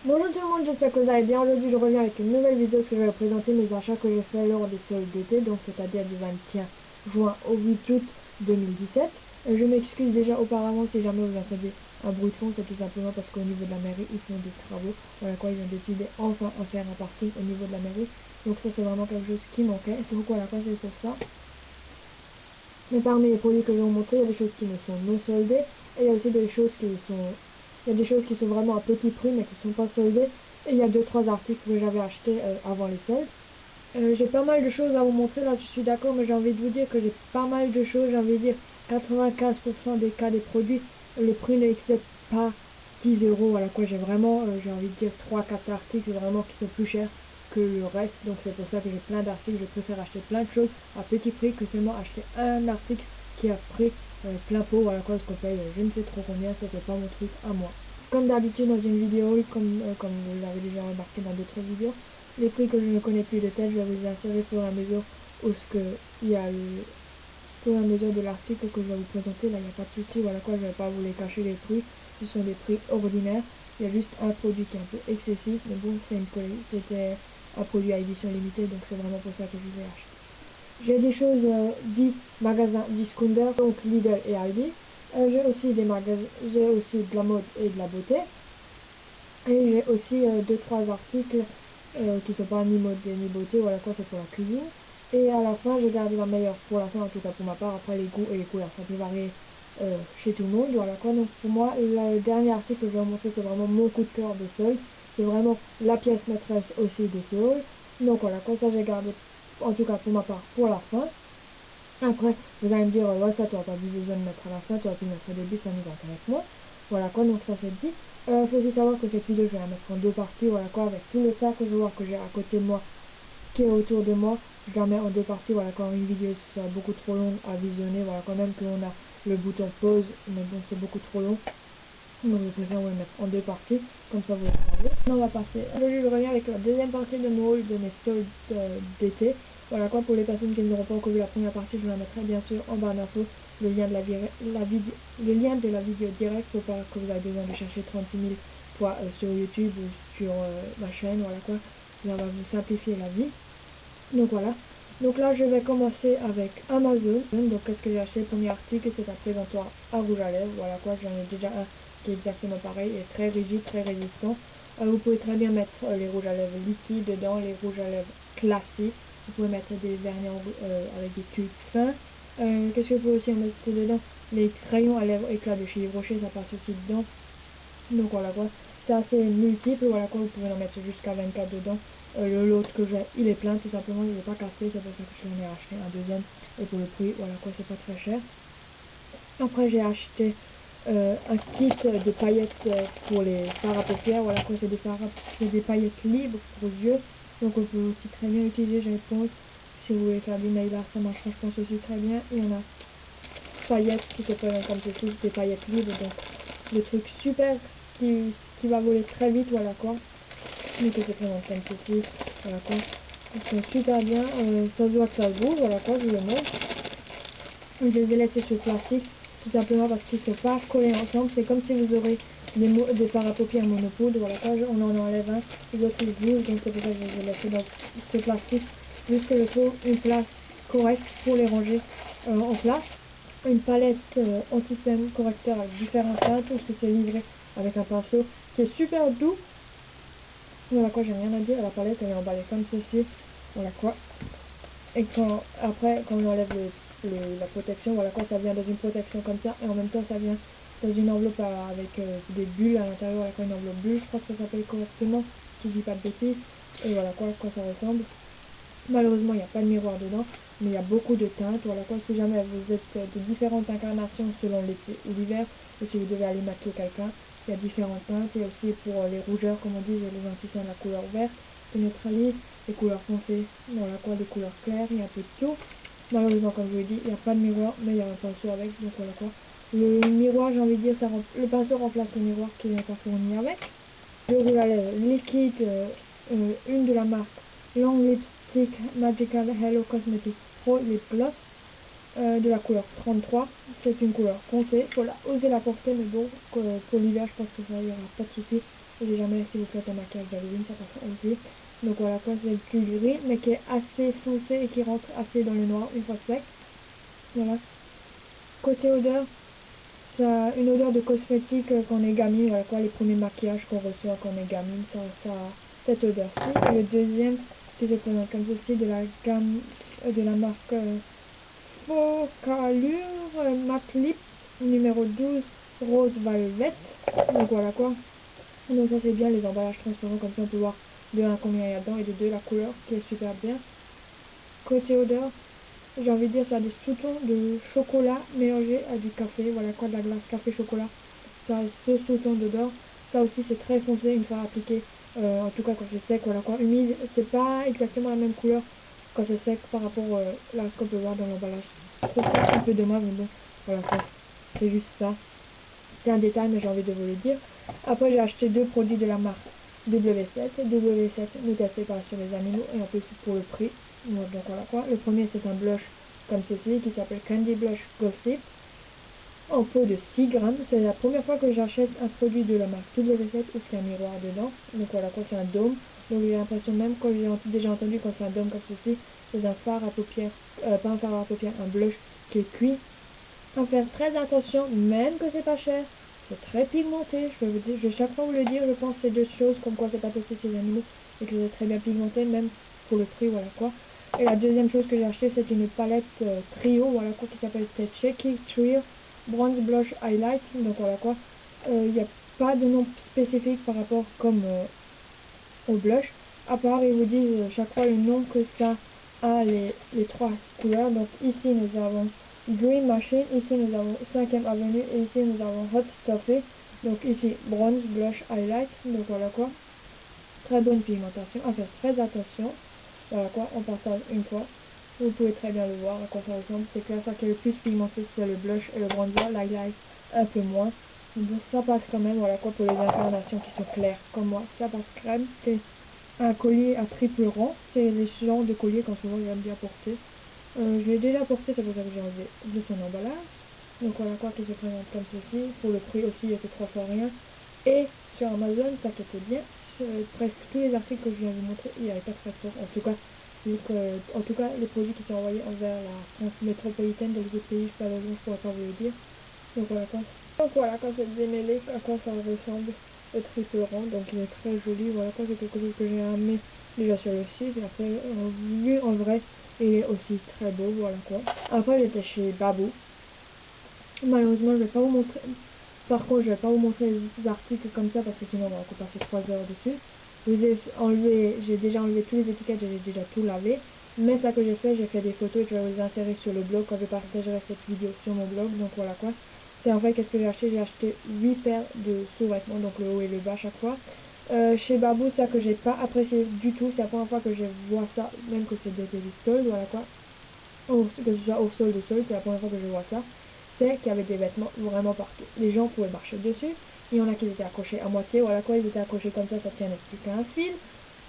Bonjour tout le monde, j'espère que vous allez bien. Aujourd'hui je reviens avec une nouvelle vidéo parce que je vais vous présenter mes achats que j'ai fait lors des soldes d'été, donc c'est-à-dire du 21 juin au 8 août 2017. Je m'excuse déjà auparavant si jamais vous entendez un bruit de fond, c'est tout simplement parce qu'au niveau de la mairie ils font des travaux, voilà quoi ils ont décidé enfin à faire un parking au niveau de la mairie, donc ça c'est vraiment quelque chose qui manquait, donc voilà quoi c'est pour ça. Mais parmi les produits que je vais vous montrer, il y a des choses qui ne sont non soldées et il y a aussi des choses qui sont... Il y a des choses qui sont vraiment à petit prix mais qui ne sont pas soldées. Et il y a 2-3 articles que j'avais achetés avant les soldes. J'ai pas mal de choses à vous montrer là, je suis d'accord, mais j'ai envie de vous dire que j'ai pas mal de choses, j'ai envie de dire 95% des cas des produits, le prix n'excède pas 10 euros, voilà quoi, j'ai vraiment, j'ai envie de dire 3-4 articles vraiment qui sont plus chers que le reste, donc c'est pour ça que j'ai plein d'articles, je préfère acheter plein de choses à petit prix que seulement acheter un article qui a pris plein pot, voilà quoi, parce qu'on paye je ne sais trop combien, c'était pas mon truc à moi. Comme d'habitude dans une vidéo, comme vous l'avez déjà remarqué dans d'autres vidéos, les prix que je ne connais plus de tête, je vais vous insérer au fur et à mesure où ce que il y a le au fur et à mesure de l'article que je vais vous présenter. Là, il n'y a pas de souci, voilà quoi, je ne vais pas vous les cacher les prix. Ce sont des prix ordinaires. Il y a juste un produit qui est un peu excessif, mais bon, c'était un produit à édition limitée, donc c'est vraiment pour ça que je l'ai acheté. J'ai des choses dites magasins discounters, donc Lidl et Aldi. J'ai aussi des magasins, j'ai aussi de la mode et de la beauté. Et j'ai aussi 2-3 articles qui sont pas ni mode ni beauté, voilà quoi, c'est pour la cuisine. Et à la fin, j'ai gardé la meilleure pour la fin, en tout cas pour ma part. Après, les goûts et les couleurs, ça peut varier chez tout le monde, voilà quoi. Donc pour moi, le dernier article que je vais vous montrer, c'est vraiment mon coup de cœur des soldes. C'est vraiment la pièce maîtresse aussi des soldes. Donc voilà quoi, ça j'ai gardé, en tout cas pour ma part, pour la fin. Après, vous allez me dire, ouais, ça, tu n'as pas besoin de mettre à la fin, tu aurais pu le mettre au début, ça nous intéresse moins. Voilà quoi, donc ça c'est dit. Faut aussi savoir que cette vidéo, je vais la mettre en deux parties, voilà quoi, avec tout le tas que je vois que j'ai à côté de moi, qui est autour de moi, je la mets en deux parties, voilà quoi, une vidéo sera beaucoup trop longue à visionner, voilà quand même qu'on a le bouton pause, mais bon, c'est beaucoup trop long. Donc je préfère le mettre en deux parties, comme ça vous le savez. Maintenant on va passer. Aujourd'hui je reviens avec la deuxième partie de mes soldes d'été. Voilà quoi, pour les personnes qui n'auront pas encore vu la première partie, je vous la mettrai bien sûr en barre d'infos, le lien de la vidéo directe pour pas que vous ayez besoin de chercher 36 000 fois sur YouTube ou sur ma chaîne, voilà quoi. Ça va vous simplifier la vie. Donc voilà. Donc là je vais commencer avec Amazon. Donc qu'est-ce que j'ai acheté? Le premier article, c'est un présentoir à rouge à lèvres. Voilà quoi, j'en ai déjà un qui est exactement pareil et très rigide, très résistant. Vous pouvez très bien mettre les rouges à lèvres liquides dedans, les rouges à lèvres classiques. Vous pouvez mettre des vernis avec des tubes fins. Qu'est-ce que vous pouvez aussi mettre dedans? Les crayons à lèvres éclat de chez Yves Rocher, ça passe aussi dedans. Donc voilà quoi, c'est assez multiple, voilà quoi, vous pouvez en mettre jusqu'à 24 dedans. L'autre que j'ai, il est plein tout simplement, il n'est pas cassé, c'est pour ça que je l'en ai acheté un deuxième. Et pour le prix, voilà quoi, c'est pas très cher. Après j'ai acheté un kit de paillettes pour les fards à paupières, voilà quoi, c'est des paillettes libres pour les yeux. Donc on peut aussi très bien utiliser, je pense, si vous voulez faire du nail art, ça marche je pense aussi très bien. Et on a paillettes qui se présentent comme ceci, des paillettes libres, donc le truc super qui va voler très vite, voilà quoi. Donc il se présente comme ceci, voilà quoi. Ils sont super bien, ça se voit que ça se bouge, voilà quoi, je vous le montre. Je les ai laissés sur plastique, tout simplement parce qu'ils ne sont pas collés ensemble, c'est comme si vous aurez des fards à paupières monopoudre, voilà quoi, on en enlève un, les autres ils bougent, donc c'est pour ça que je les ai laissés dans ce plastique, juste que je trouve une place correcte pour les ranger en place. Une palette anti-stem correcteur avec différentes teintes, parce que c'est livré avec un pinceau qui est super doux. Voilà quoi, j'ai rien à dire, la palette elle est emballée comme ceci, voilà quoi. Et après quand on enlève la protection, voilà quoi, ça vient dans une protection comme ça, et en même temps ça vient dans une enveloppe avec des bulles à l'intérieur, voilà quoi, une enveloppe bulle, je crois que ça s'appelle correctement, si je dis pas de bêtises, et voilà quoi, à quoi ça ressemble. Malheureusement, il n'y a pas de miroir dedans, mais il y a beaucoup de teintes. Voilà quoi, si jamais vous êtes de différentes incarnations selon l'été ou l'hiver, ou si vous devez aller maquiller quelqu'un, il y a différentes teintes. Il y a aussi pour les rougeurs, comme on dit, les anti-cernes, la couleur verte, qui neutralise, les couleurs foncées, voilà quoi, des couleurs claires, il y a un peu de tout. Malheureusement, comme je vous l'ai dit, il n'y a pas de miroir, mais il y a un pinceau avec, donc voilà quoi. Le miroir, j'ai envie de dire, le pinceau remplace le miroir qui n'est pas fourni avec. Le rouge à lèvres liquide, une de la marque Long Lipstick Magical Hello Cosmetics Pro Lip Gloss de la couleur 33. C'est une couleur foncée, faut oser la porter, mais bon, pour l'hiver, je pense que ça, il n'y aura pas de souci. Si jamais si vous faites un maquillage d'Halloween, ça passera aussi. Donc voilà quoi, c'est plus gris mais qui est assez foncé et qui rentre assez dans le noir une fois sec. Voilà. Côté odeur, ça a une odeur de cosmétique quand on est gamine, voilà quoi, les premiers maquillages qu'on reçoit quand on est gamine, ça a cette odeur-ci. Et le deuxième qui se présente comme ceci de la gamme de la marque Focallure Matte Lip numéro 12 Rose Velvet. Donc voilà quoi. Donc ça c'est bien les emballages transparents, comme ça on peut voir de 1 combien il y a dedans et de 2 la couleur qui est super bien. Côté odeur, j'ai envie de dire ça a des sous-tons de chocolat mélangé à du café, voilà quoi, de la glace café chocolat. Ça a ce sous-ton d'odeur. Ça aussi c'est très foncé une fois appliqué, en tout cas quand c'est sec, voilà quoi. Humide, c'est pas exactement la même couleur quand c'est sec par rapport à ce qu'on peut voir dans l'emballage. Je trouve ça un peu dommage, mais bon, voilà quoi, c'est juste ça. C'est un détail mais j'ai envie de vous le dire. Après j'ai acheté 2 produits de la marque W7. W7 ne testé pas sur les animaux et en plus pour le prix. Donc voilà quoi. Le premier c'est un blush comme ceci qui s'appelle Candy Blush Gossip en pot de 6 grammes. C'est la première fois que j'achète un produit de la marque W7 où c'est un miroir dedans. Donc voilà quoi, c'est un dôme. Donc j'ai l'impression même quand j'ai déjà entendu quand c'est un dôme comme ceci, c'est un fard à paupières, pas un fard à paupières, un blush qui est cuit. À faire très attention, même que c'est pas cher. C'est très pigmenté, je peux vous dire, je vais chaque fois vous le dire, je pense ces deux choses, comme quoi c'est pas testé chez les animaux et que c'est très bien pigmenté, même pour le prix, voilà quoi. Et la deuxième chose que j'ai acheté, c'est une palette trio, voilà quoi, qui s'appelle Shaky Trio Bronze Blush Highlight, donc voilà quoi. Il n'y a pas de nom spécifique par rapport comme au blush, à part ils vous disent chaque fois le nom que ça a les 3 couleurs. Donc ici nous avons Green Machine, ici nous avons 5ème Avenue et ici nous avons Hot Toffee. Donc ici Bronze Blush Highlight, donc voilà quoi, très bonne pigmentation, à faire très attention, voilà quoi, on passe une fois, vous pouvez très bien le voir à quoi ça ressemble. C'est clair, ça qui est le plus pigmenté c'est le blush et le bronzer, l'highlight un peu moins. Bon, ça passe quand même, voilà quoi, pour les incarnations qui sont claires comme moi, ça passe crème. C'est un collier à triple rang, c'est les genres de collier qu'en ce moment j'aime bien porter. Je l'ai déjà porté, c'est pour ça que j'ai enlevé de son emballage. Donc voilà quoi, qui se présente comme ceci. Pour le prix aussi, il était 3 fois rien. Et sur Amazon, ça qui était bien, presque tous les articles que je viens de vous montrer, il n'y avait pas de frais de port. En tout cas, les produits qui sont envoyés envers la France métropolitaine, dans les autres pays, je ne pourrais pas vous le dire. Donc voilà quoi. Donc voilà, quand c'est démêlé, à quoi ça ressemble le triple rang. Donc il est très joli. Voilà quoi, c'est quelque chose que j'ai amené déjà sur le site. Et après, vu en vrai, il est aussi très beau. Voilà quoi. Après, j'étais chez Babou. Malheureusement, je vais pas vous montrer. Par contre, je vais pas vous montrer les articles comme ça parce que sinon on va encore passer 3 heures dessus. J'ai déjà enlevé tous les étiquettes, j'ai déjà tout lavé. Mais ça que j'ai fait des photos et je vais vous les insérer sur le blog quand je partagerai cette vidéo sur mon blog. Donc voilà quoi. C'est en fait qu'est-ce que j'ai acheté? J'ai acheté 8 paires de sous-vêtements, donc le haut et le bas à chaque fois. Chez Babou, ça que j'ai pas apprécié du tout, c'est la première fois que je vois ça, même que c'est des soldes, voilà quoi. Que ce soit au solde ou solde, c'est la première fois que je vois ça. C'est qu'il y avait des vêtements vraiment partout. Les gens pouvaient marcher dessus. Il y en a qui étaient accrochés à moitié, voilà quoi, ils étaient accrochés comme ça tiendait plus qu'à un fil.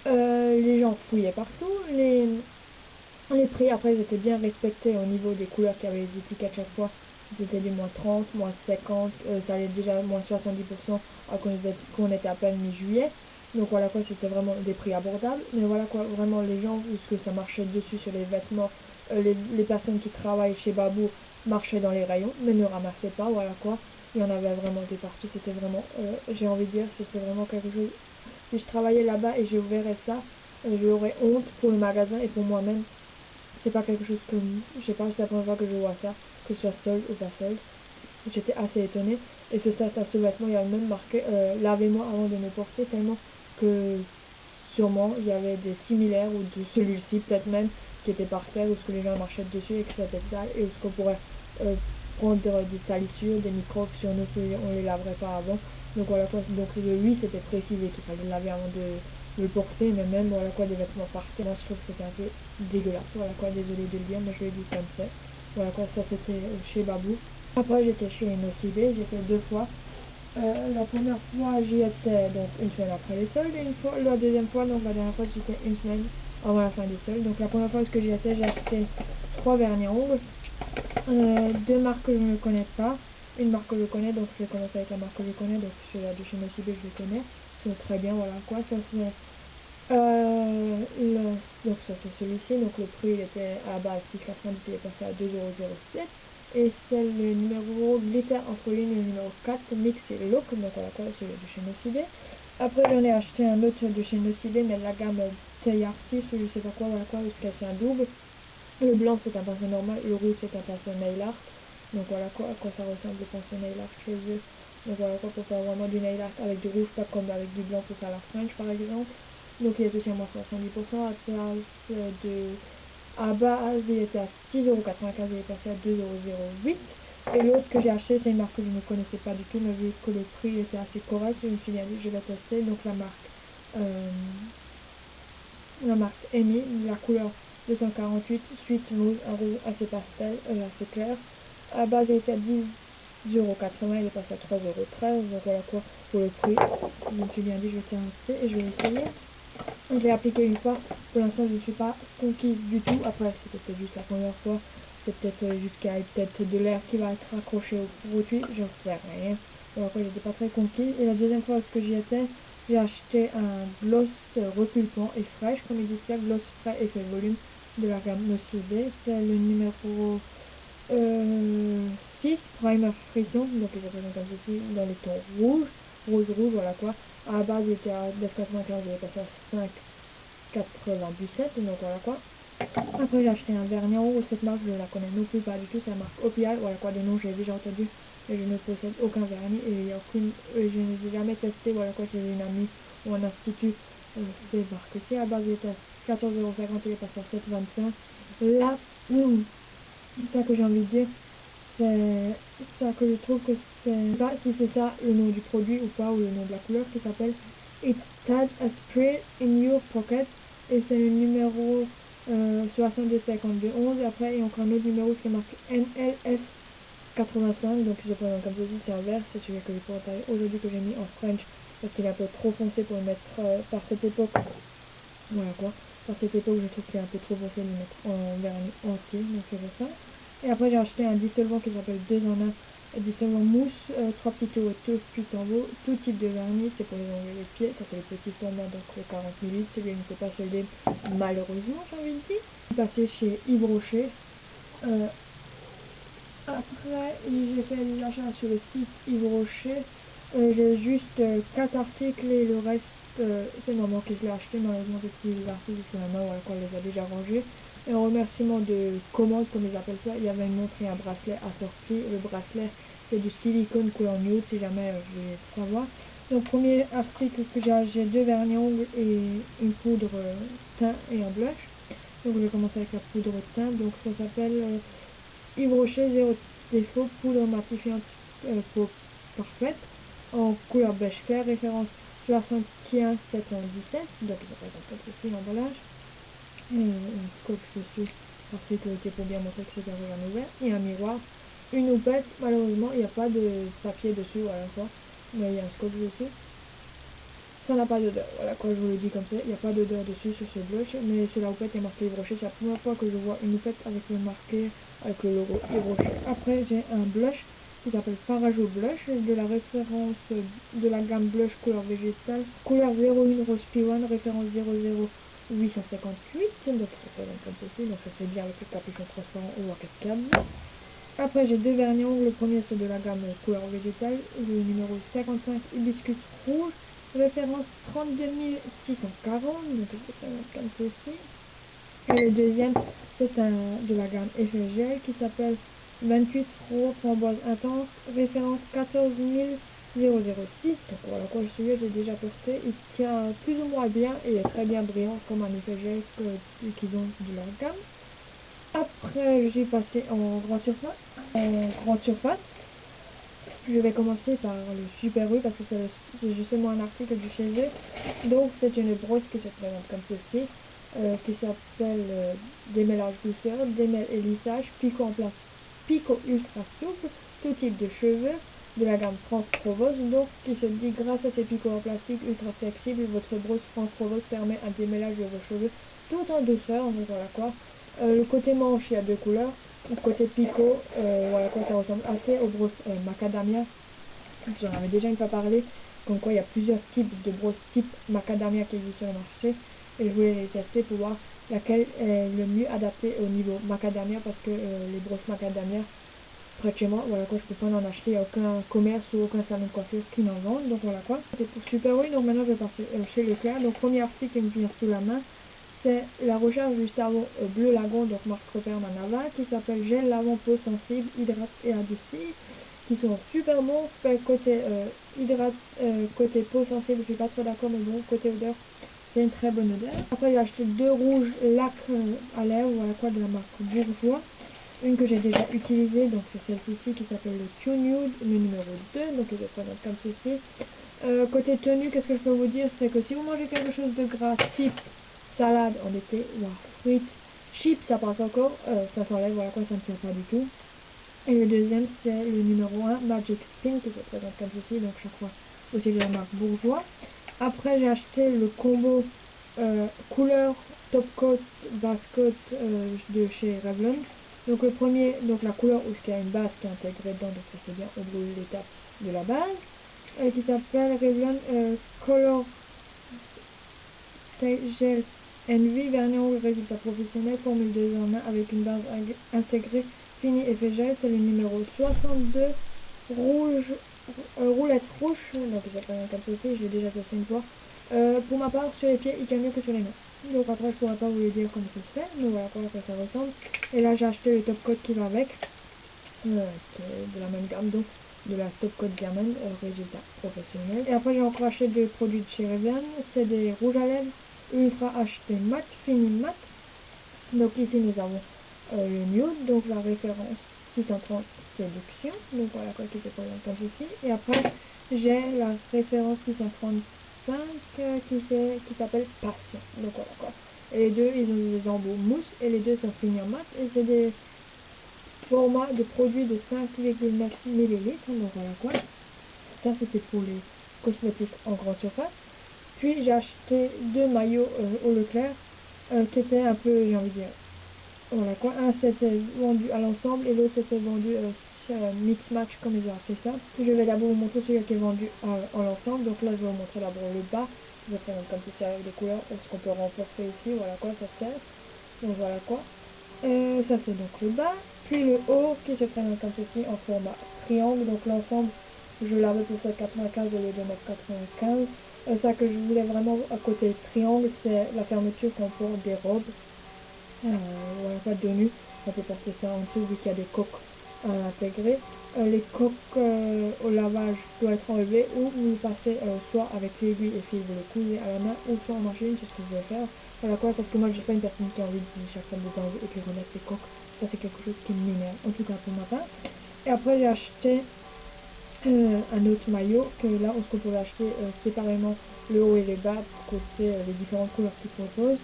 Les gens fouillaient partout. Les prix, après, ils étaient bien respectés au niveau des couleurs qu'il y avait les étiquettes chaque fois. C'était du moins 30, moins 50, ça allait déjà moins 70% alors qu'on était à peine mi-juillet. Donc voilà quoi, c'était vraiment des prix abordables. Mais voilà quoi, vraiment les gens, puisque ça marchait dessus sur les vêtements, les personnes qui travaillent chez Babou marchaient dans les rayons, mais ne ramassaient pas, voilà quoi. Il y en avait vraiment des partout, c'était vraiment, j'ai envie de dire, c'était vraiment quelque chose. Si je travaillais là-bas et je verrais ça, j'aurais honte pour le magasin et pour moi-même. C'est pas quelque chose que, je sais pas, c'est la première fois que je vois ça, que ce soit solde ou pas solde. J'étais assez étonnée. Et ce sous-vêtement, il y avait même marqué lavez-moi avant de me porter, tellement que sûrement il y avait des similaires ou de celui-ci peut-être même qui étaient par terre ou ce que les gens marchaient dessus et que c'était sale et ce qu'on pourrait prendre des salissures, des microbes sur nous si on les laverait pas avant. Donc voilà quoi, donc lui c'était précisé qu'il fallait le laver avant de le porter, mais même voilà quoi, des vêtements par terre, moi je trouve que c'était un peu dégueulasse, voilà quoi, désolé de le dire, mais je le dis comme ça. Voilà quoi, ça c'était chez Babou. Après j'étais chez Nocibé, j'ai fait 2 fois. La première fois j'y étais donc une semaine après les soldes et la deuxième fois, donc la dernière fois j'étais une semaine avant la fin des soldes. Donc la première fois ce que j'y étais, j'ai acheté 3 vernis ongles, 2 marques que je ne connais pas, une marque que je connais, donc je vais commencer avec la marque que je connais, donc celui-là de chez Nocibé je le connais. sont très bien, voilà quoi. Ça c'est donc ça c'est celui-ci, donc le prix il était à la base 6,90, il est passé à 2,07 €. Et c'est le numéro Glitter entre lignes, le numéro 4, Mix et Look, donc voilà quoi, c'est de chez Nocibé. Après j'en ai acheté un autre de chez Nocibé, mais de la gamme Taille Artist, ou je sais pas quoi, voilà quoi, parce que c'est un double. Le blanc c'est un pinceau normal, le rouge c'est un pinceau nail art. Donc voilà quoi, à quoi ça ressemble le pinceau nail art chez eux. Donc voilà quoi, pour faire vraiment du nail art avec du rouge, pas comme avec du blanc pour faire la French par exemple. Donc il est aussi à moins 70%, à base il était à 6,95 €, il est passé à 2,08 €. Et l'autre que j'ai acheté, c'est une marque que je ne connaissais pas du tout, mais vu que le prix était assez correct, je me suis dit je vais tester. Donc la marque Amy, la couleur 248, suite mousse, un rouge assez pastel, assez clair. À base il était à 10,80 €, il est passé à 3,13 €. Donc voilà quoi pour le prix. Je me suis bien dit je vais tester et je vais essayer. Je l'ai appliqué une fois, pour l'instant je ne suis pas conquise du tout. Après c'était peut-être juste la première fois, c'est peut-être juste qu'il y a peut-être de l'air qui va être accroché au produit, j'en sais rien. Donc après j'étais pas très conquise. Et la deuxième fois que j'y étais, j'ai acheté un gloss repulpant et fraîche, comme il dit ça, gloss frais effet volume de la gamme Nocibé. C'est le numéro 6, primer frisson, donc il se présente comme ceci dans les tons rouge, voilà quoi. À la base il était à 9,95, il est passé à 5,97, donc voilà quoi. Après j'ai acheté un vernis en haut, cette marque je la connais non plus pas du tout, c'est la marque Opial, voilà quoi, de nom j'ai déjà entendu, mais je ne possède aucun vernis et je ne les ai jamais testé, voilà quoi, j'ai une amie ou un institut, c'est marqué, à la base il était à 14,50 €, il est passé à 7,25. Là, c'est ça que j'ai envie de dire, c'est ça que je trouve que c'est, je sais pas si c'est ça le nom du produit ou pas, ou le nom de la couleur, qui s'appelle It Had a Spray in Your Pocket, et c'est le numéro 625211. Après il y a encore un autre numéro qui est marqué NLF85, donc je prends comme ceci, c'est un vert, c'est celui que j'ai porté aujourd'hui, que j'ai mis en French parce qu'il est un peu trop foncé pour le mettre par cette époque. Voilà quoi, par cette époque je trouve qu'il est un peu trop foncé de le mettre en vernis entier, donc c'est pour ça. Et après j'ai acheté un dissolvant qui s'appelle 2 en 1, dissolvant mousse, 3 petits taux, tout en haut, tout type de vernis, c'est pour les ongles et les pieds, ça fait le petit format, donc le 40 ml, celui qui ne peut pas solder malheureusement j'ai envie de dire. Je suis passé chez Yves Rocher. Après j'ai fait l'achat sur le site Yves Rocher. J'ai juste 4 articles et le reste c'est maman qui se l'a acheté, malheureusement j'ai pris les articles que maman elle les a déjà rangés. Et en remerciement de commande comme ils appellent ça, il y avait une montre et un bracelet assorti. Le bracelet c'est du silicone couleur nude si jamais vous voulez savoir. Donc premier article que j'ai deux vernis ongles et une poudre teint et un blush. Donc je vais commencer avec la poudre teint, donc ça s'appelle Yves Rocher Zéro Défaut Poudre Matifiante Peau Parfaite en couleur beige clair, référence 61 717, donc il se présente comme ceci l'emballage. Un scotch dessus par sécurité pour bien montrer que c'est un verre ouvert, et un miroir, une houppette. Malheureusement il n'y a pas de papier dessus, voilà quoi, mais il y a un scotch dessus. Ça n'a pas d'odeur, voilà quoi, je vous le dis comme ça, il n'y a pas d'odeur dessus sur ce blush, mais sur la houppette il y a marqué Yves Rocher, c'est la première fois que je vois une houppette avec le marqué, avec le logo Yves Rocher. Après j'ai un blush qui s'appelle Parajo Blush, de la référence de la gamme blush couleur végétale, couleur 01 Rose P1, référence 00858, donc ça présente comme ceci, donc ça c'est bien avec le capuchon transparent ou en cascade. Après j'ai deux vernis ongles, le premier c'est de la gamme couleur végétale, le numéro 55 Hibiscus Rouge, référence 32 640, donc c'est comme ceci. Et le deuxième c'est de la gamme Effet Gel qui s'appelle 28 Rose Framboise Intense, référence 14 006. Donc voilà quoi, celui-là j'ai déjà porté, il tient plus ou moins bien et est très bien brillant comme un effet gel qu'ils ont de leur gamme. Après je suis passée en grande surface. Je vais commencer par le Super U parce que c'est justement un article de chez eux. Donc c'est une brosse qui se présente comme ceci, qui s'appelle démêlage douceur, démêle et lissage, pico ultra souple, tout type de cheveux, de la gamme France Provost, donc qui se dit grâce à ses picots en plastique ultra flexibles, votre brosse France Provost permet un démêlage de vos cheveux tout en douceur, donc voilà quoi. Le côté manche il y a deux couleurs. Le côté picot, voilà quoi, ça ressemble assez aux brosses macadamia. J'en avais déjà une fois parlé. Comme quoi il y a plusieurs types de brosses type macadamia qui existent sur le marché. Et je voulais les tester pour voir laquelle est le mieux adapté au niveau macadamia, parce que les brosses macadamia près de chez moi, voilà quoi, je peux pas en acheter, il n'y a aucun commerce ou aucun salon de coiffure qui n'en vend, donc voilà quoi. C'était pour Super oui, donc maintenant je vais passer chez Leclerc. Donc premier article qui me vient sous la main, c'est la recherche du savon Bleu Lagon, donc marque Repère Manava, qui s'appelle gel lavant peau sensible, hydrate et adouci, qui sont super bons. Fait côté côté peau sensible, je suis pas trop d'accord, mais bon, côté odeur, c'est une très bonne odeur. Après j'ai acheté deux rouges lac à lèvres, voilà quoi, de la marque Bourgeois. Une que j'ai déjà utilisée, donc c'est celle-ci qui s'appelle le Q Nude, le numéro 2, donc je vais présente comme ceci. Côté tenue, qu'est-ce que je peux vous dire, c'est que si vous mangez quelque chose de gras, type salade en été, ou frites, chips, ça passe encore, ça s'enlève, voilà quoi, ça ne tient pas du tout. Et le deuxième, c'est le numéro 1, Magic Spin, qui se présente comme ceci, donc chaque fois aussi de la marque Bourgeois. Après, j'ai acheté le combo couleur top coat, base coat de chez Revlon. Donc le premier, donc la couleur où il y a une base qui est intégrée dedans, donc ça c'est bien, on brûle l'étape de la base, qui s'appelle Revlon Color Gel Envy, vernis au résultat professionnel, formule 2 en 1 avec une base intégrée, fini effet gel, c'est le numéro 62, rouge, roulette rouge, donc j'ai pas comme ceci, je l'ai déjà testé une fois. Pour ma part, sur les pieds, il tient mieux que sur les mains. Donc après, je pourrais pas vous le dire comment ça se fait, mais voilà quoi ça ressemble. Et là, j'ai acheté le top coat qui va avec, de la même gamme, donc de la top coat Diamond, résultat professionnel. Et après, j'ai encore acheté deux produits de chez Revlon, c'est des rouges à lèvres Ultra HD Mat, Fini Mat. Donc ici, nous avons le nude, donc la référence 630 séduction, donc voilà quoi qui se présente comme ceci. Et après, j'ai la référence 635 qui s'appelle Passion, donc voilà quoi. Et les deux, ils ont des embouts mousse et les deux sont finis en mat, et c'est des formats de produits de 5,9 ml, donc voilà quoi. Ça c'était pour les cosmétiques en grande surface. Puis j'ai acheté deux maillots au Leclerc qui étaient un peu, j'ai envie de dire, voilà quoi, un c'était vendu à l'ensemble et l'autre c'était vendu mix match comme ils ont appelé ça. Je vais d'abord vous montrer celui qui est vendu en l'ensemble. Donc là je vais vous montrer d'abord le bas, je présente comme ceci avec des couleurs, ce qu'on peut renforcer ici, voilà quoi ça sert. Donc voilà quoi. Ça c'est donc le bas, puis le haut qui se présente comme ceci en format triangle. Donc l'ensemble je l'avais pour 7,95 au lieu de 9,95. Ça que je voulais vraiment à côté triangle, c'est la fermeture qu'on porte des robes. Voilà, pas de nu, on peut porter ça en dessous vu qu'il y a des coques intégrées. Les coques au lavage doivent être enlevées ou vous passez soit avec l'aiguille et fil, vous le cousez à la main ou soit en machine, c'est ce que je vais faire. Voilà quoi, parce que moi j'ai pas une personne qui a envie de chaque fois les enlever et puis remettre ses coques. Ça c'est quelque chose qui m'énerve, en tout cas pour ma part. Et après j'ai acheté un autre maillot que là on se peut acheter séparément le haut et le bas pour cocher les différentes couleurs qu'ils proposent.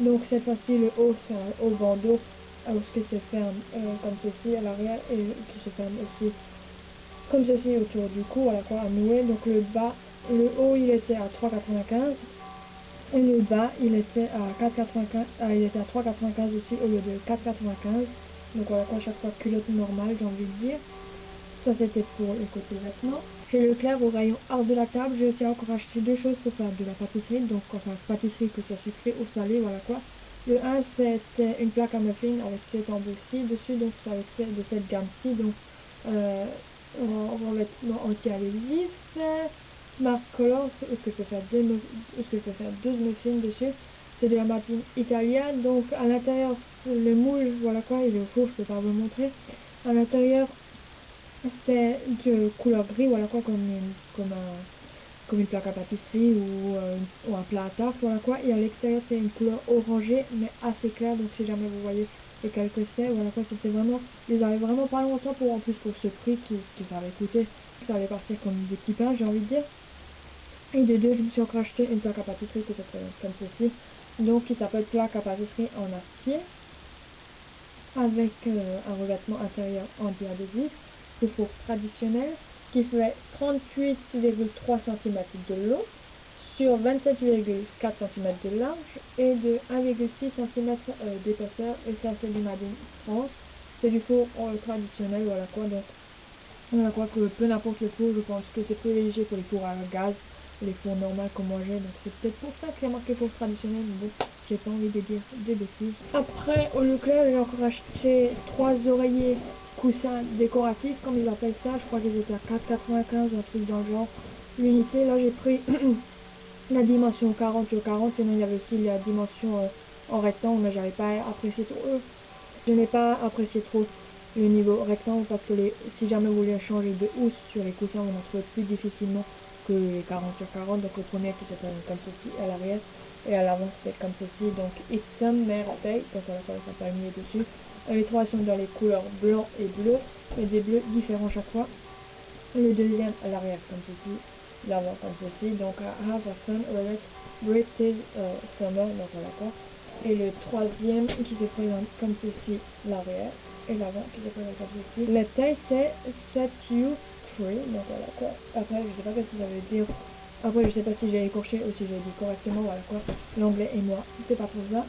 Donc cette fois-ci le haut c'est un haut bandeau ce qui se ferme comme ceci à l'arrière et qui se ferme aussi comme ceci autour du cou, voilà quoi, à nouer. Donc le bas, le haut il était à 3,95 et le bas il était à 4,95, il était à 3,95 aussi au lieu de 4,95. Donc voilà quoi, à chaque fois culotte normale j'ai envie de dire. Ça c'était pour le côté vêtements. Chez Leclerc au rayon hors de la table, j'ai aussi encore acheté deux choses pour faire de la pâtisserie, donc enfin pâtisserie que ce soit sucrée ou salée, voilà quoi. Le 1 c'était une plaque à muffins avec cet embout-ci dessus, donc ça va être de cette gamme-ci, donc en revêtement anti-adhésif, Smart Colors, où je peux faire deux muffins dessus. C'est de la marque Italia, donc à l'intérieur le moule, voilà quoi, il est au four, je peux pas vous le montrer. À l'intérieur c'est de couleur gris, voilà quoi, comme une plaque à pâtisserie ou un plat à tarte, voilà quoi. Et à l'extérieur, c'est une couleur orangée, mais assez claire, donc si jamais vous voyez lequel que c'est, voilà quoi, c'était vraiment, ils avaient vraiment pas longtemps pour, en plus pour ce prix qui ça avait coûté, ça allait partir comme des petits pains, j'ai envie de dire. Et de deux, je me suis encore acheté une plaque à pâtisserie qui se présente comme ceci, donc qui s'appelle plaque à pâtisserie en acier, avec un revêtement intérieur anti-adhésif, le four traditionnel, qui fait 38,3 cm de long sur 27,4 cm de large et de 1,6 cm d'épaisseur, et ça c'est du Made in France, c'est du four traditionnel, voilà quoi. Donc Voilà quoi, que peu n'importe le four, je pense que c'est privilégié pour les fours à gaz, les fours normaux comme moi j'ai, donc c'est peut-être pour ça qu'il y a marqué four traditionnel, mais bon, j'ai pas envie de dire des bêtises. Après, au Leclerc, j'ai encore acheté 3 oreillers coussins décoratifs, comme ils appellent ça, je crois qu'ils étaient à 4,95, un truc dans le genre. L'unité, là j'ai pris la dimension 40 sur 40, sinon il y avait aussi la dimension en rectangle, mais j'avais pas apprécié trop. Je n'ai pas apprécié trop le niveau rectangle parce que si jamais vous voulez changer de housse sur les coussins, on en trouve plus difficilement que les 40 sur 40. Donc le premier qui se présente comme ceci à l'arrière et à l'avant c'était comme ceci. Donc Ixom, Merveille, donc voilà, ça n'a pas mis dessus. Les trois sont dans les couleurs blanc et bleu, mais des bleus différents chaque fois. Le deuxième à l'arrière comme ceci, l'avant comme ceci. Donc Have a Fun with British Summer, donc voilà quoi. Et le troisième qui se présente comme ceci, l'arrière, et l'avant qui se présente comme ceci. Le texte c'est Set You Free, donc voilà quoi. Après je sais pas ce que ça veut dire, après je sais pas si j'ai écorché ou si j'ai dit correctement, voilà quoi. L'anglais et moi, c'est pas trop ça.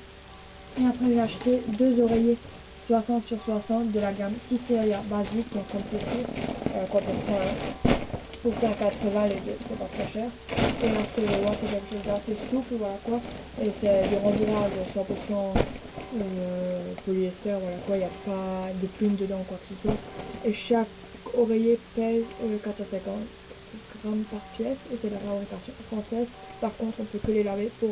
Et après j'ai acheté deux oreillers 60 sur 60 de la gamme Tisseria basique, donc comme ceci, quoi pour 180 les deux, c'est pas très cher. Et là ce que je vois c'est quelque chose d'assez souple, voilà quoi, et c'est du rembourrage 100% polyester, voilà quoi, il n'y a pas de plumes dedans quoi que ce soit. Et chaque oreiller pèse 450 grammes par pièce, et c'est la fabrication française. Par contre on peut que les laver pour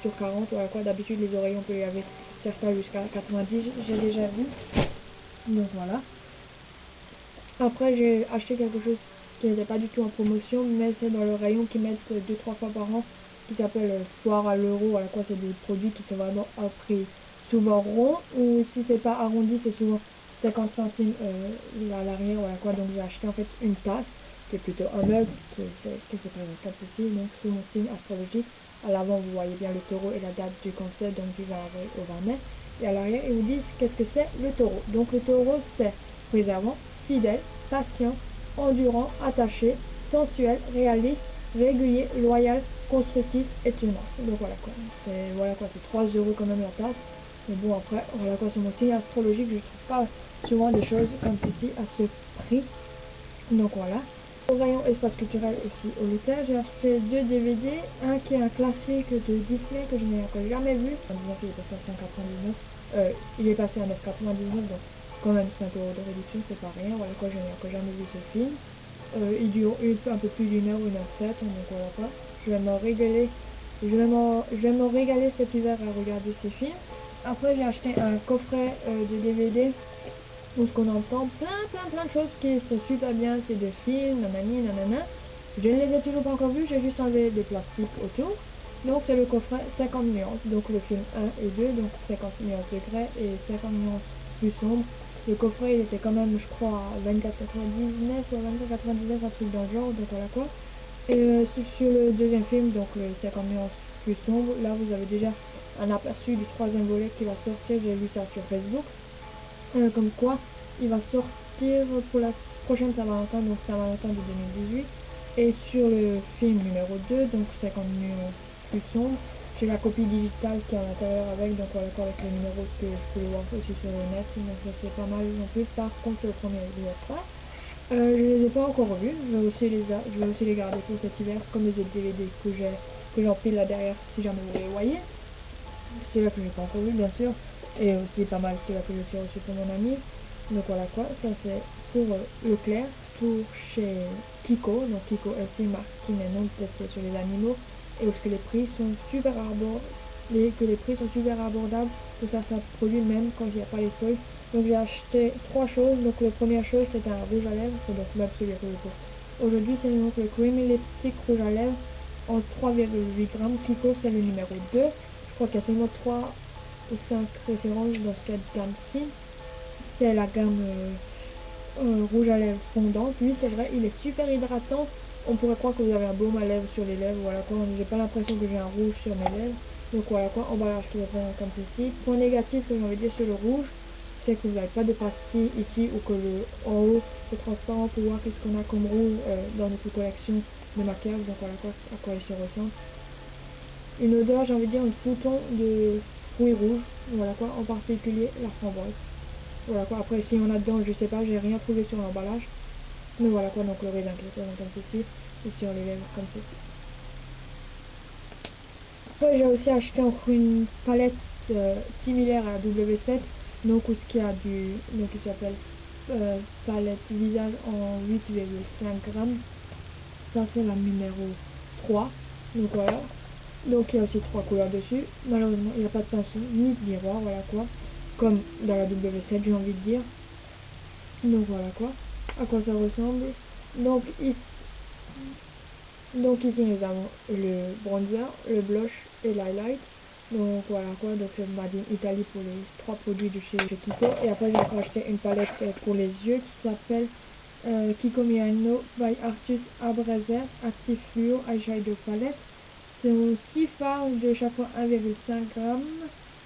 sur 40, voilà quoi, d'habitude les oreillers on peut les laver certains jusqu'à 90, j'ai déjà vu. Donc voilà. Après j'ai acheté quelque chose qui n'était pas du tout en promotion, mais c'est dans le rayon qui mettent 2-3 fois par an, qui s'appelle foire à l'euro. Voilà quoi, c'est des produits qui sont vraiment à prix souvent rond, ou si c'est pas arrondi c'est souvent 50 centimes à l'arrière, voilà quoi. Donc j'ai acheté en fait une tasse qui est plutôt un meuble qui se présente comme ceci, donc sous mon signe astrologique. À l'avant vous voyez bien le taureau et la date du cancer, donc du 20 avril au 20 mai, et à l'arrière ils vous disent qu'est-ce que c'est le taureau. Donc le taureau c'est préservant, fidèle, patient, endurant, attaché, sensuel, réaliste, régulier, loyal, constructif et tenace. Donc voilà quoi, c'est 3 € quand même la tasse. Mais bon après, voilà quoi, sur mon signe astrologique, je trouve pas souvent des choses comme ceci à ce prix. Donc voilà. Au rayon espace culturel aussi au Leclerc, j'ai acheté 2 DVD, un qui est un classique de Disney que je n'ai encore jamais vu. Il est passé à 199, il est passé à 9,99, donc quand même 5 € de réduction, c'est pas rien. Voilà quoi, je n'ai encore jamais vu ce film. Il dure un peu plus d'une heure, 1h07, donc voilà quoi. Je vais me régaler, je vais me régaler cet hiver à regarder ces films. Après j'ai acheté un coffret de DVD où on entend plein de choses qui sont super bien, c'est de films, nanani, nanana. Je ne les ai toujours pas encore vus, j'ai juste enlevé des plastiques autour. Donc c'est le coffret 50 nuances, donc le film 1 et 2, donc 50 nuances de grès et 50 nuances plus sombres. Le coffret il était quand même je crois à 24,99 ou 24,99, un truc dans le genre, donc voilà quoi. Et sur le deuxième film, donc le 50 nuances plus sombre, là vous avez déjà un aperçu du troisième volet qui va sortir, j'ai vu ça sur Facebook. Comme quoi il va sortir pour la prochaine Saint-Valentin, donc Saint-Valentin de 2018. Et sur le film numéro 2, donc 50 nuances plus sombre, j'ai la copie digitale qui est à l'intérieur avec, donc voilà, avec les numéros que je peux voir aussi sur le net, donc ça c'est pas mal non plus. Par contre le premier je ne pas. Je les ai pas encore vus, je vais aussi les garder pour cet hiver, comme les autres DVD que j'empile là derrière si jamais vous les voyez. Celui-là que j'ai pas encore vu bien sûr, et aussi pas mal celui-là que je suis reçu pour mon ami. Donc voilà quoi, ça c'est pour Leclerc. Pour chez Kiko, donc Kiko est aussi une marque qui n'est non testée sur les animaux, et où que les prix sont super abordables pour certains produits même quand il n'y a pas les soldes. Donc j'ai acheté 3 choses. Donc la première chose c'est un rouge à lèvres, c'est donc même celui que je porte aujourd'hui, c'est donc le Creamy Lipstick rouge à lèvres en 3,8 grammes. Kiko c'est le numéro 2. Je crois qu'il y a seulement 3 ou 5 références dans cette gamme-ci. C'est la gamme rouge à lèvres fondant. Lui c'est vrai, il est super hydratant. On pourrait croire que vous avez un baume à lèvres sur les lèvres, voilà quoi. J'ai pas l'impression que j'ai un rouge sur mes lèvres. Donc voilà quoi, emballage qui est vraiment comme ceci. Point négatif que j'ai envie de dire sur le rouge, c'est que vous n'avez pas de pastille ici, ou que en haut c'est transparent pour voir qu'est-ce qu'on a comme rouge dans notre collection de maquillage. Donc voilà quoi, à quoi il se ressemble. Une odeur, j'ai envie de dire, un bouton de fruits rouges, voilà quoi, en particulier la framboise. Voilà quoi, après si on a dedans, je sais pas, j'ai rien trouvé sur l'emballage. Mais voilà quoi, donc le raisin qui est présent comme ceci, et sur les lèvres comme ceci. Après j'ai aussi acheté encore une palette similaire à la W7, donc où ce qui a du, donc qui s'appelle palette visage en 8,5 grammes. Ça c'est la numéro 3, donc voilà. Donc il y a aussi 3 couleurs dessus. Malheureusement il n'y a pas de pinceau ni de miroir, voilà quoi, comme dans la W7 j'ai envie de dire. Donc voilà quoi, à quoi ça ressemble. Donc ici nous avons le bronzer, le blush et l'highlight. Donc voilà quoi, donc c'est Made in Italy pour les 3 produits de chez Kiko. Et après j'ai encore acheté une palette pour les yeux qui s'appelle Kiko Milano by Artus Abraser Active Fluo Eyeshadow Palette. C'est mon 6 fards de chaque fois 1,5 g.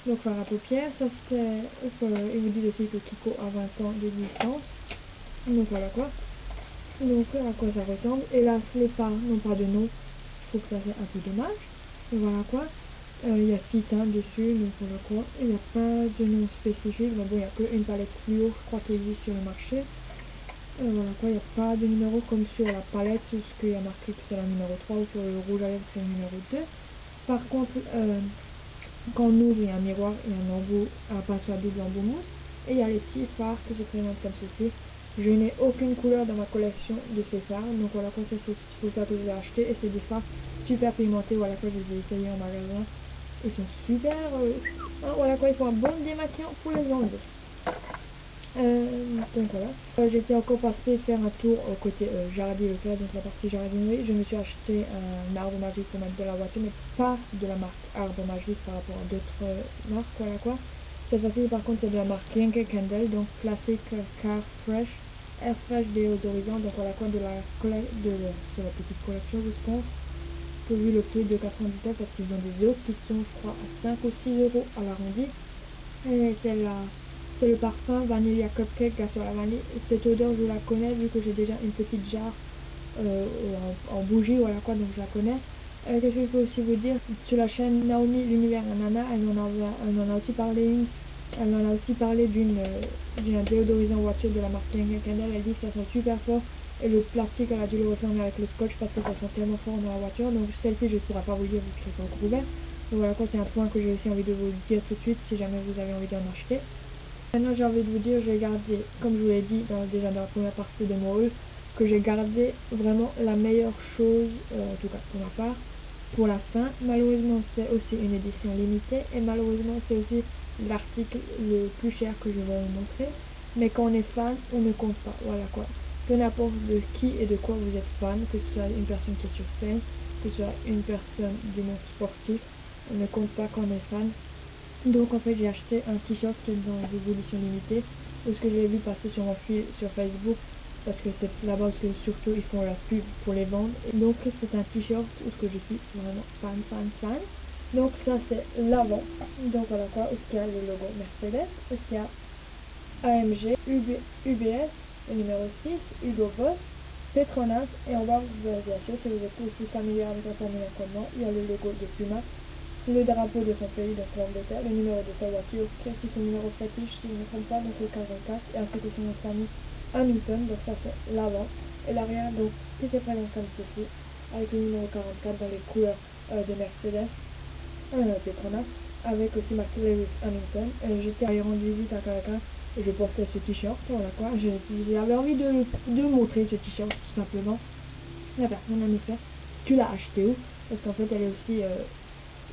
Donc fard à paupières, ça c'est, il vous dit aussi que Kiko a 20 ans de licence. Donc voilà quoi. Donc à quoi ça ressemble. Et là les fards n'ont pas de nom. Je trouve que ça c'est un peu dommage. Et voilà quoi. Il y a 6 teintes dessus, donc voilà quoi. Il n'y a pas de nom spécifique. Mais bon, il n'y a qu'une palette fluo, je crois, qui existe sur le marché. Voilà quoi, il n'y a pas de numéro comme sur la palette, où il y a marqué que c'est la numéro 3 ou sur le rouge à lèvres c'est le numéro 2. Par contre, quand on ouvre, il y a un miroir et un embout, un pinceau à double embout mousse. Et il y a les 6 fards qui se présentent comme ceci. Je n'ai aucune couleur dans ma collection de ces fards, donc voilà quoi, c'est pour ça que je les ai achetés. Et c'est des fards super pigmentés, voilà quoi, je les ai essayés en magasin. Ils sont super, voilà quoi, ils font un bon démaquillant pour les ongles. Donc voilà. J'étais encore passé faire un tour au côté Jardier Leclerc, donc la partie jardinerie. Je me suis acheté un arbre magique pour mettre de la voiture, mais pas de la marque Arbre Magique par rapport à d'autres marques, voilà quoi. Cette fois-ci par contre c'est de la marque Yankee Candle, donc classique Car Fresh, Air Fresh déodorisant, donc voilà quoi, de la petite collection je pense. J'ai vu le prix de 99 parce qu'ils ont des autres qui sont je crois à 5 ou 6 euros à l'arrondi. Et c'est le parfum Vanilla Cupcake gâteau à la vanille. Cette odeur je la connais vu que j'ai déjà une petite jarre en bougie, voilà quoi, donc je la connais. Qu'est-ce que je peux aussi vous dire, sur la chaîne Naomi l'univers Nana, elle en a aussi parlé d'un déodorisant voiture de la marque Yankee Candle. Elle dit que ça sent super fort et le plastique elle a dû le refermer avec le scotch parce que ça sent tellement fort dans la voiture. Donc celle-ci je ne pourrais pas vous dire vu que c'est pas encore ouvert. Donc voilà quoi, c'est un point que j'ai aussi envie de vous dire tout de suite si jamais vous avez envie d'en acheter. Maintenant j'ai envie de vous dire, j'ai gardé, comme je vous l'ai dit déjà dans la première partie de mon haul, que j'ai gardé vraiment la meilleure chose, en tout cas pour ma part, pour la fin. Malheureusement c'est aussi une édition limitée et malheureusement c'est aussi l'article le plus cher que je vais vous montrer. Mais quand on est fan, on ne compte pas, voilà quoi. Peu n'importe de qui et de quoi vous êtes fan, que ce soit une personne qui est sur scène, que ce soit une personne du monde sportif, on ne compte pas quand on est fan. Donc en fait j'ai acheté un t-shirt dans des éditions limitées, ou ce que j'ai vu passer sur mon fil sur Facebook, parce que c'est là-bas que surtout ils font la pub pour les vendre. Et donc c'est un t-shirt où ce que je suis vraiment fan. Donc ça c'est l'avant, donc voilà quoi, où il y a le logo Mercedes, où il y a AMG, UBS, le numéro 6, Hugo Boss, Petronas, et en bas bien sûr si vous êtes aussi familier avec la famille d'encodement, il y a le logo de Puma, le drapeau de son pays, donc l'Angleterre, le numéro de sa voiture, qui est aussi son numéro fétiche si je ne me trompe pas, donc le 44, et ainsi que son nom de famille Hamilton, donc ça c'est l'avant, et l'arrière donc qui se présente comme ceci, avec le numéro 44 dans les couleurs de Mercedes, Petronas, avec aussi marqué Lewis Hamilton. J'étais allé rendre visite à quelqu'un et je portais ce t-shirt, voilà quoi, j'avais envie de montrer ce t-shirt tout simplement. La personne m'a fait, tu l'as acheté où? Parce qu'en fait elle est aussi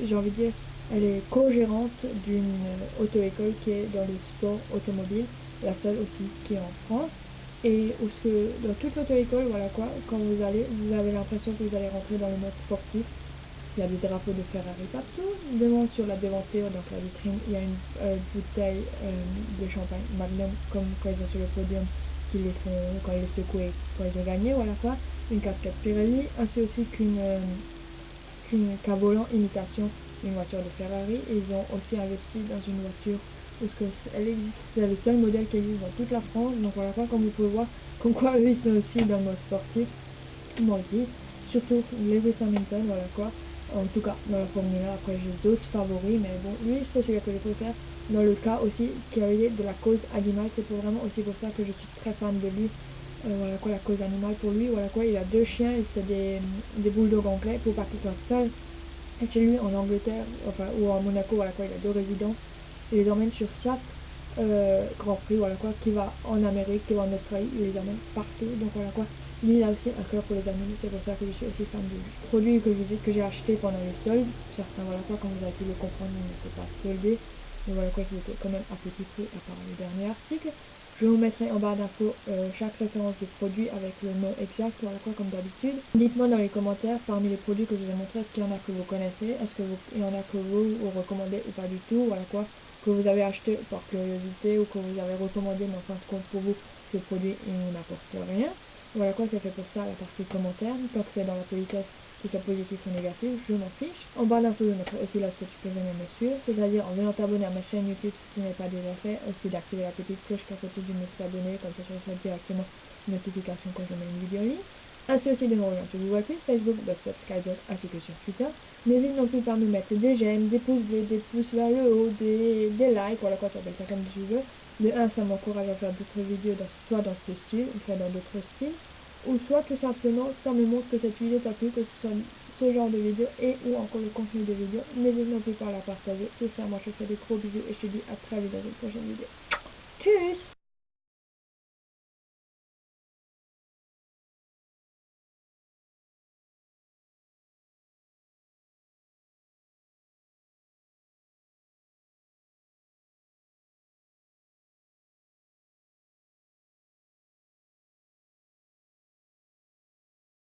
j'ai envie de dire, elle est co-gérante d'une auto-école qui est dans le sport automobile, la seule aussi qui est en France. Et où ce que, dans toute l'auto-école, voilà quoi, quand vous avez l'impression que vous allez rentrer dans le mode sportif. Il y a des drapeaux de Ferrari partout. Devant sur la devanture, donc la vitrine, il y a une bouteille de champagne Magnum, comme quand ils sont sur le podium, qu'ils les font quand ils les secouent et quand ils ont gagné, voilà quoi. Une casquette Pirelli, ainsi aussi qu'un volant imitation d'une voiture de Ferrari. Et ils ont aussi investi dans une voiture parce que c'est le seul modèle qui existe dans toute la France. Donc voilà quoi, comme vous pouvez voir, comme quoi eux ils sont aussi dans le mode sportif. Moi aussi, surtout Lewis Hamilton, voilà quoi. En tout cas dans la Formule 1, après j'ai d'autres favoris, mais bon, lui c'est celui que je préfère. Dans le cas aussi qui est de la cause animale, c'est pour vraiment aussi pour ça que je suis très fan de lui. voilà quoi, la cause animale pour lui, voilà quoi, il a 2 chiens et c'est des bulldogs anglais pour pas qu'il soit seul. Et chez lui en Angleterre, enfin, ou à Monaco, voilà quoi, il a 2 résidences. Il les emmène sur chaque Grand Prix, voilà quoi, qui va en Amérique, qui va en Australie, il les emmène partout. Donc voilà quoi, lui il a aussi un cœur pour les animaux, c'est pour ça que je suis aussi fan de lui. Produit que j'ai acheté pendant les soldes, certains voilà quoi, comme vous avez pu le comprendre, il ne faut pas solder. Mais voilà quoi, il était quand même à petit prix à part le dernier article. Je vous mettrai en barre d'infos chaque référence de produit avec le nom exact, voilà quoi, comme d'habitude. Dites-moi dans les commentaires, parmi les produits que je vous ai montrés, est-ce qu'il y en a que vous connaissez, est-ce qu'il y en a que vous recommandez ou pas du tout, voilà quoi, que vous avez acheté par curiosité ou que vous avez recommandé, mais en fin de compte pour vous, ce produit il n'apporte rien. Voilà quoi, c'est fait pour ça la partie commentaire, tant que c'est dans la politesse, que ce soit positif ou négatif, je m'en fiche. En bas d'infos, je mettrai aussi là ce que tu peux venir me suivre, c'est-à-dire en venant t'abonner à ma chaîne YouTube si ce n'est pas déjà fait, aussi d'activer la petite cloche qui est à côté du mot s'abonner, comme ça je reçois directement une notification quand je mets une vidéo en ligne. Ainsi aussi de me rejoindre sur Google+, Facebook, WhatsApp, Skype, ainsi que sur Twitter. N'hésite non plus pas à me mettre des j'aime, des pouces bleus, des pouces vers le haut, des likes, voilà quoi, tu appelles ça comme tu veux. De 1, ça m'encourage à faire d'autres vidéos, soit dans ce style, ou soit dans d'autres styles. Ou soit tout simplement, ça me montre que cette vidéo t'a plu, que ce soit ce genre de vidéo et ou encore le contenu de vidéo. N'hésite non plus pas à la partager. C'est ça, moi je te fais des gros bisous et je te dis à très vite dans une prochaine vidéo.